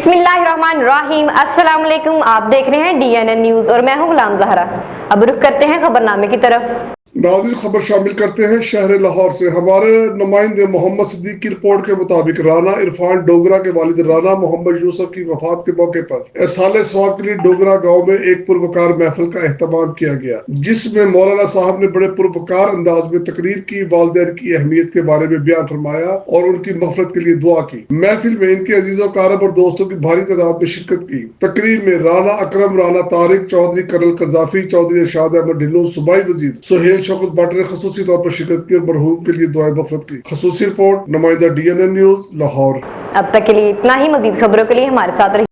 बिस्मिल्लाहिर्रहमानिर्रहीम। अस्सलाम वालेकुम। आप देख रहे हैं DNN न्यूज और मैं हूं गुलाम ज़हरा। अब रुख करते हैं खबरनामे की तरफ। नाज़रीन, खबर शामिल करते हैं शहर लाहौर से। हमारे नुमाइंदे मोहम्मद सिद्दीक की रिपोर्ट के मुताबिक राना इरफान डोगरा के वालिद राना मोहम्मद यूसुफ की वफात के मौके पर साले सवाब के लिए डोगरा गांव में एक पुरवकार महफिल का एहतमाम किया गया, जिसमें मौलाना साहब ने बड़े पुरवकार अंदाज में तकरीर की, वालिदैन की अहमियत के बारे में बयान फरमाया और उनकी मग़फ़िरत के लिए दुआ की। महफिल में इनके अजीज़ो कारब और दोस्तों की भारी तादाद में शिरकत की। तकरीर में राना अकरम, राना तारिक चौधरी, कर्नल कज़ाफ़ी चौधरी, इरशाद अहमद ढिल्लों, सूबाई वज़ीर सुहेल शौकत भट्ट ने खसूसी तौर पर शिरकत की और मरहूम के लिए दुआएं मग़फ़िरत की। खसूसी रिपोर्ट नुमाइंदा DNN न्यूज लाहौर। अब तक के लिए इतना ही। मजीद खबरों के लिए हमारे साथ रहिए।